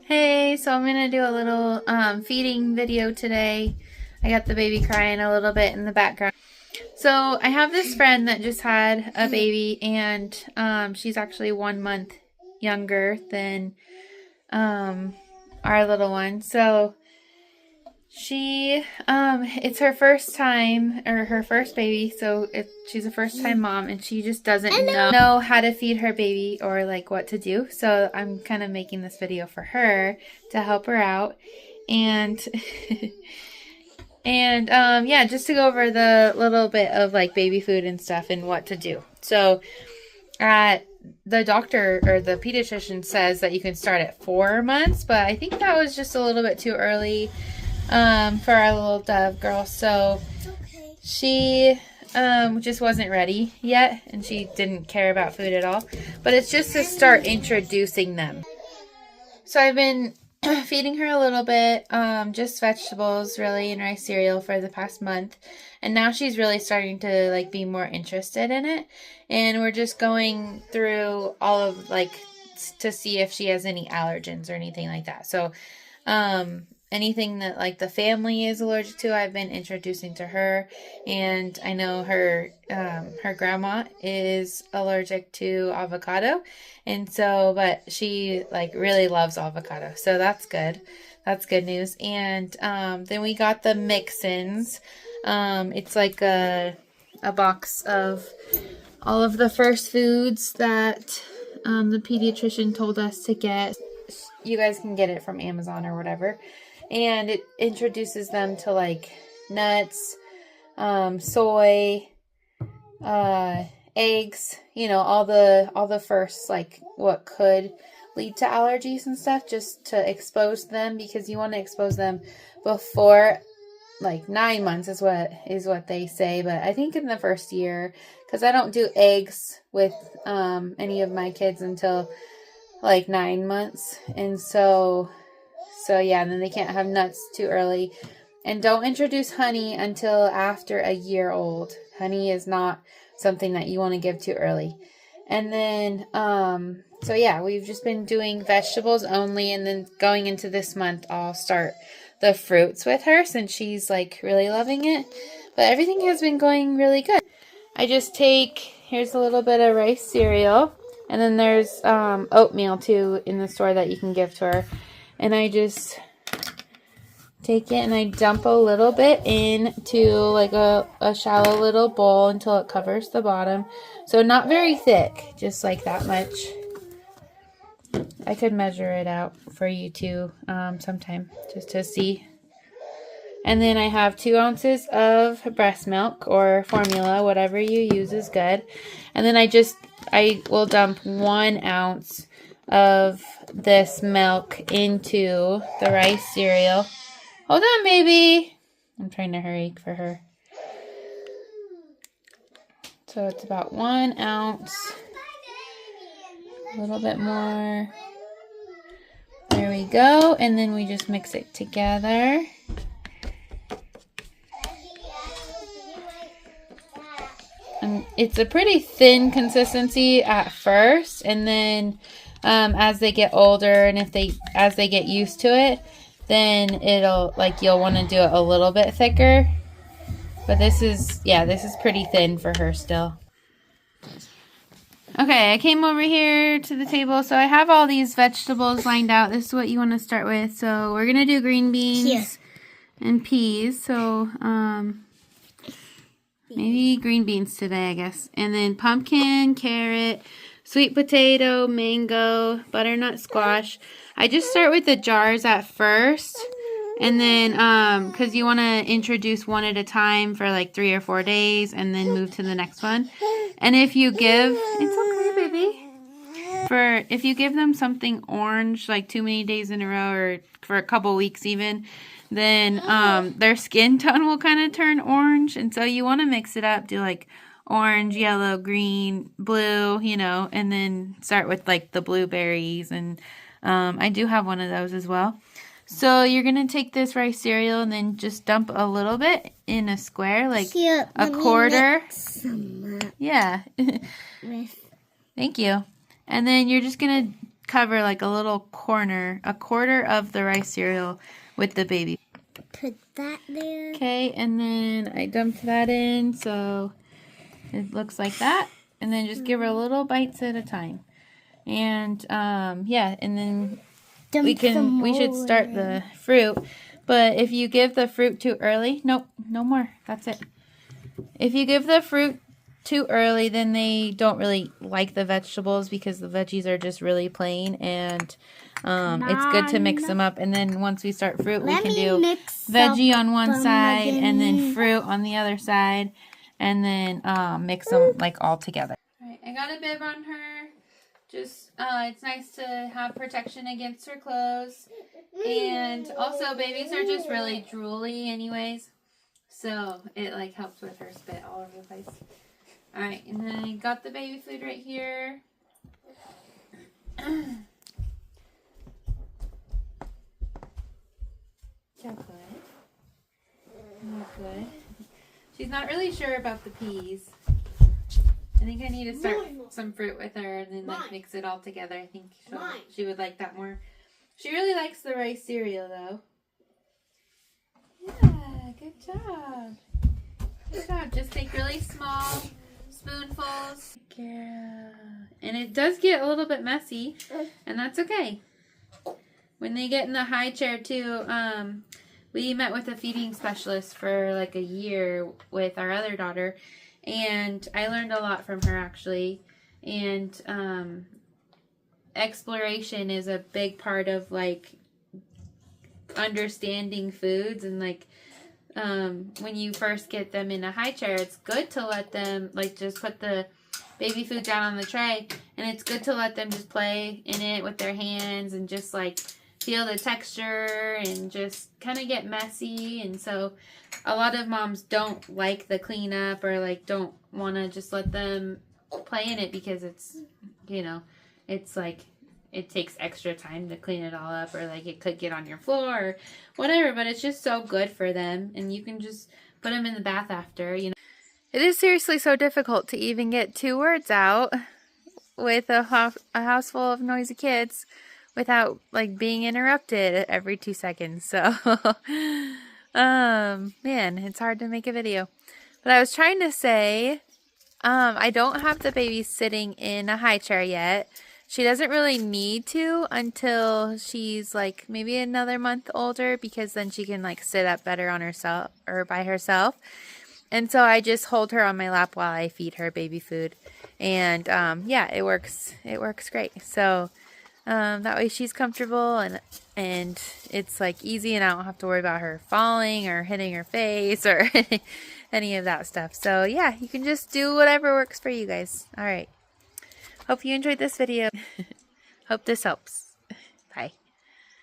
Hey, so I'm gonna do a little feeding video today. I got the baby crying a little bit in the background. So I have this friend that just had a baby, and she's actually 1 month younger than our little one. So it's her first time, or her first baby, so she's a first time mom, and she just doesn't know how to feed her baby or like what to do. So I'm kind of making this video for her to help her out. And yeah, just to go over the little bit of like baby food and stuff and what to do. So the doctor or the pediatrician says that you can start at 4 months, but I think that was just a little bit too early for our little Dove girl. So she just wasn't ready yet, and she didn't care about food at all. But it's just to start introducing them. So I've been feeding her a little bit, just vegetables really and rice cereal for the past month. And now she's really starting to like be more interested in it. And we're just going through all of like to see if she has any allergens or anything like that. So anything that like the family is allergic to, I've been introducing to her. And I know her grandma is allergic to avocado, and so but she like really loves avocado, so that's good. That's good news. And then we got the mix-ins. It's like a box of all of the first foods that the pediatrician told us to get. You guys can get it from Amazon or whatever. And it introduces them to like nuts, soy, eggs, all the first like what could lead to allergies and stuff, just to expose them, because you want to expose them before like 9 months is what they say. But I think in the first year, because I don't do eggs with any of my kids until like 9 months, and so yeah, and then they can't have nuts too early. And don't introduce honey until after a year old. Honey is not something that you want to give too early. And then, so yeah, we've just been doing vegetables only. And then going into this month, I'll start the fruits with her, since she's like really loving it. But everything has been going really good. I just here's a little bit of rice cereal. And then there's oatmeal too in the store that you can give to her. And I just take it and I dump a little bit into like a shallow little bowl until it covers the bottom. So not very thick, just like that much. I could measure it out for you too sometime, just to see. And then I have 2 ounces of breast milk or formula, whatever you use is good. And then I will dump 1 ounce of this milk into the rice cereal. Hold on, baby. I'm trying to hurry for her. So it's about 1 ounce. A little bit more. There we go. And then we just mix it together. And it's a pretty thin consistency at first, and then as they get older, and as they get used to it, then you'll want to do it a little bit thicker. But this is pretty thin for her still. Okay, I came over here to the table, so I have all these vegetables lined out. This is what you want to start with. So we're gonna do green beans and peas. So maybe green beans today, I guess. And then pumpkin, carrot, sweet potato, mango, butternut squash. I just start with the jars at first. And then, because you want to introduce one at a time for like 3 or 4 days and then move to the next one. And if you give, it's okay, baby. If you give them something orange like too many days in a row, or for a couple weeks even, then their skin tone will kind of turn orange. And so you want to mix it up, do like orange, yellow, green, blue, and then start with like the blueberries. And I do have one of those as well. So you're going to take this rice cereal and then just dump a little bit in a square, like a quarter. Yeah. Thank you. And then you're just going to cover like a little corner, a quarter of the rice cereal with the baby. Put that there. Okay, and then I dumped that in, so it looks like that. And then just give her little bites at a time. And yeah, and then we should start the fruit. But if you give the fruit too early, nope, no more. That's it. If you give the fruit too early, then they don't really like the vegetables because the veggies are just really plain, and it's good to mix them up. And then once we start fruit, we can do veggie on one side and then fruit on the other side, and then mix them like all together. All right, I got a bib on her. Just it's nice to have protection against her clothes, and also babies are just really drooly anyways, so it like helps with her spit all over the place. All right, and then I got the baby food right here. Chocolate. Good. She's not really sure about the peas. I think I need to start some fruit with her and then like mix it all together. I think she would like that more. She really likes the rice cereal though. Yeah, good job. Good job. Just take really small spoonfuls. Yeah. And it does get a little bit messy, and that's okay. When they get in the high chair too, we met with a feeding specialist for like a year with our other daughter, and I learned a lot from her actually. And exploration is a big part of like understanding foods, and like when you first get them in a high chair, it's good to let them like just put the baby food down on the tray, and it's good to let them just play in it with their hands and just like feel the texture and just kind of get messy. And so a lot of moms don't like the cleanup or like don't want to just let them play in it because it's, you know, it's like it takes extra time to clean it all up, or like it could get on your floor or whatever, but it's just so good for them, and you can just put them in the bath after, you know. It is seriously so difficult to even get 2 words out with a house full of noisy kids without like being interrupted every 2 seconds. So, man, it's hard to make a video. But I was trying to say, I don't have the baby sitting in a high chair yet. She doesn't really need to until she's like maybe another month older, because then she can like sit up better on herself or by herself. And so I just hold her on my lap while I feed her baby food. And yeah, it works great. So that way she's comfortable, and it's like easy, and I don't have to worry about her falling or hitting her face or any of that stuff. So yeah, you can just do whatever works for you guys. All right. Hope you enjoyed this video. Hope this helps.